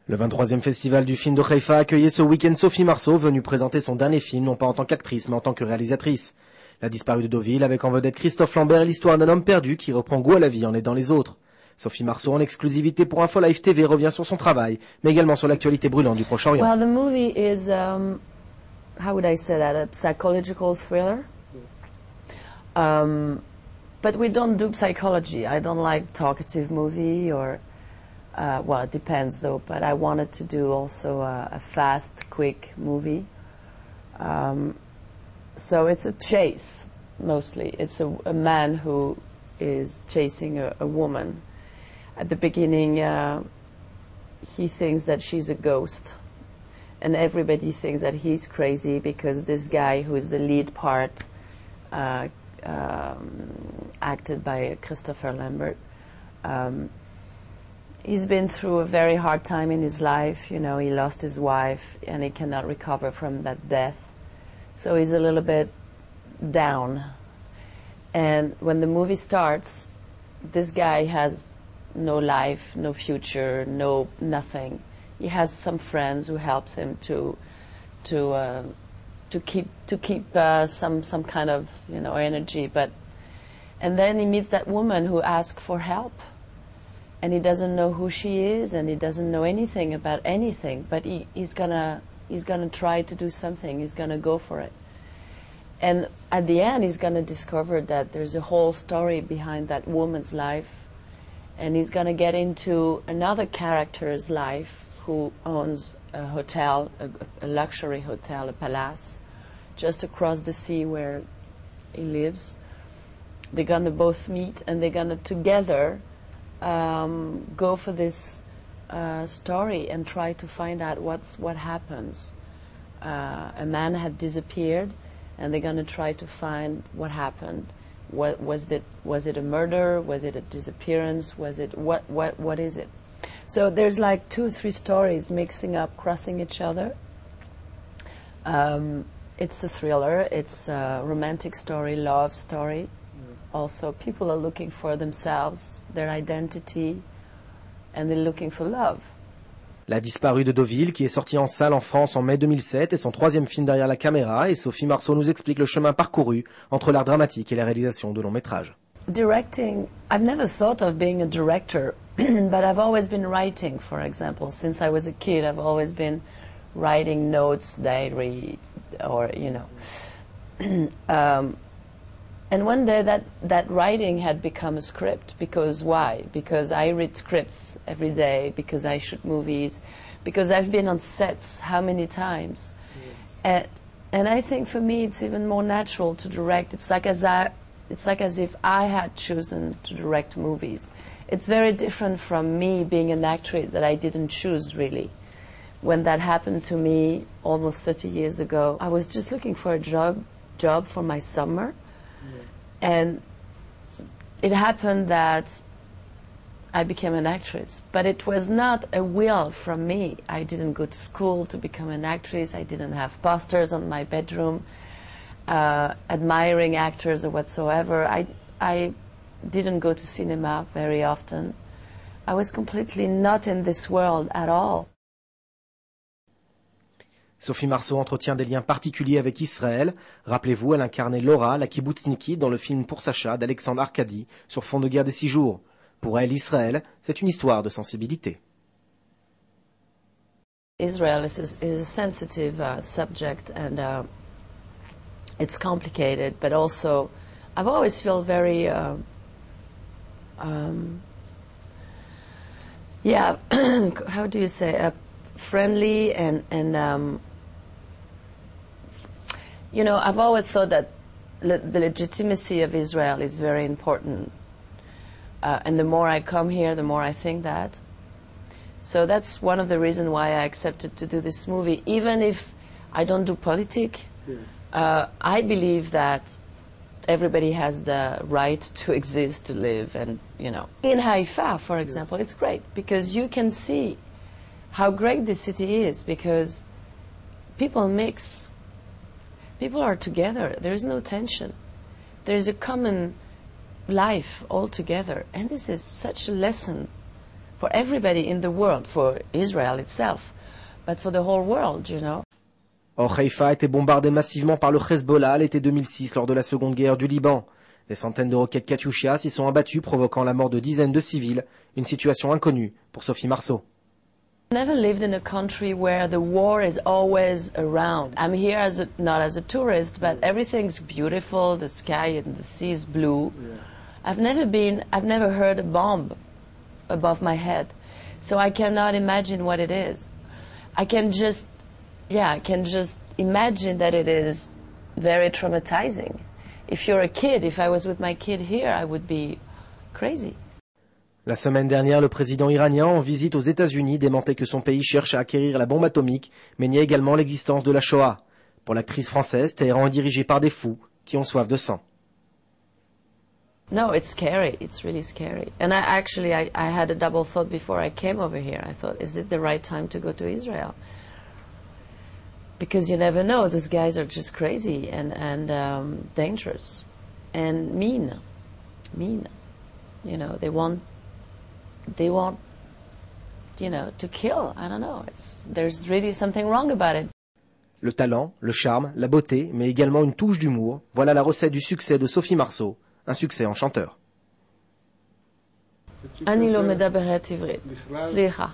Le 23e festival du film de Haïfa a accueilli ce week-end Sophie Marceau, venue présenter son dernier film, non pas en tant qu'actrice, mais en tant que réalisatrice. La disparue de Deauville, avec en vedette Christophe Lambert, l'histoire d'un homme perdu qui reprend goût à la vie en aidant les autres. Sophie Marceau, en exclusivité pour Info Live TV, revient sur son travail, mais également sur l'actualité brûlante du Proche-Orient. Well, the movie is, how would I say that, a psychological thriller. But we don't do psychology. I don't like talkative movie or... well, it depends though, but I wanted to do also a fast, quick movie. So it's a chase, mostly. It's a man who is chasing a woman. At the beginning, he thinks that she's a ghost. And everybody thinks that he's crazy because this guy who is the lead part, acted by Christopher Lambert, he's been through a very hard time in his life. You know, he lost his wife and he cannot recover from that death. So he's a little bit down. And when the movie starts, this guy has no life, no future, nothing. He has some friends who helps him to keep some kind of, you know, energy. And then he meets that woman who asks for help. And he doesn't know who she is, and he doesn't know anything about anything. But he's gonna try to do something. He's gonna go for it. And at the end, he's gonna discover that there's a whole story behind that woman's life, and he's gonna get into another character's life who owns a hotel, a luxury hotel, a palace, just across the sea where he lives. They're gonna both meet, and they're gonna together go for this story and try to find out what happens. A man had disappeared, and they're going to try to find what happened. Was it a murder? Was it a disappearance? Was it what is it? So there's like 2 or 3 stories mixing up, crossing each other. It's a thriller. It's a romantic story, love story. Also, people are looking for themselves, their identity, and they're looking for love. La disparue de Deauville, qui est sortie en salle en France en mai 2007, est son 3e film derrière la caméra, et Sophie Marceau nous explique le chemin parcouru entre l'art dramatique et la réalisation de longs métrages. Directing, I've never thought of being a director, but I've always been writing, for example. Since I was a kid, I've always been writing notes, diary, or, you know. And one day that writing had become a script. Because why? Because I read scripts every day, because I shoot movies, because I've been on sets how many times. Yes. And I think for me it's even more natural to direct. It's like as if I had chosen to direct movies. It's very different from me being an actress that I didn't choose really. When that happened to me almost 30 years ago, I was just looking for a job for my summer. And it happened that I became an actress, but it was not a will from me. I didn't go to school to become an actress. I didn't have posters on my bedroom admiring actors or whatsoever. I didn't go to cinema very often. I was completely not in this world at all. Sophie Marceau entretient des liens particuliers avec Israël. Rappelez-vous, elle incarnait Laura, la kibbutznikide, dans le film Pour Sacha d'Alexandre Arcadi, sur fond de guerre des 6 jours. Pour elle, Israël, c'est une histoire de sensibilité. Israel is a sensitive subject, and it's complicated, but also I've always felt very, yeah, how do you say, friendly and you know, I've always thought that the legitimacy of Israel is very important. And the more I come here, the more I think that. So that's one of the reasons why I accepted to do this movie. Even if I don't do politics, yes. I believe that everybody has the right to exist, to live, and, you know. In Haïfa, for example, it's great because you can see how great this city is because people mix. People are together. There is no tension. There is a common life all together. And this is such a lesson for everybody in the world, for Israel itself, but for the whole world, you know. Or, Haïfa a été bombardée massivement par le Hezbollah l'été 2006 lors de la seconde guerre du Liban. Des centaines de roquettes Katyusha s'y sont abattues, provoquant la mort de dizaines de civils, une situation inconnue pour Sophie Marceau. I never lived in a country where the war is always around. I'm here not as a tourist, but everything's beautiful, the sky and the sea is blue. I've never heard a bomb above my head, so I cannot imagine what it is. I can just imagine that it is very traumatizing. If you're a kid, if I was with my kid here, I would be crazy. La semaine dernière, le président iranien, en visite aux États-Unis, démentait que son pays cherche à acquérir la bombe atomique, mais nie également l'existence de la Shoah. Pour l'actrice française, Téhéran est dirigé par des fous qui ont soif de sang. No, it's scary. It's really scary. And I had a double thought before I came over here. I thought, is it the right time to go to Israel? Because you never know. Those guys are just crazy and dangerous and mean. You know, they want, you know, to kill. I don't know. There's really something wrong about it. Le talent, le charme, la beauté, mais également une touche d'humour, voilà la recette du succès de Sophie Marceau, un succès en chanteur. אני לא מדברת עברית, סליחה.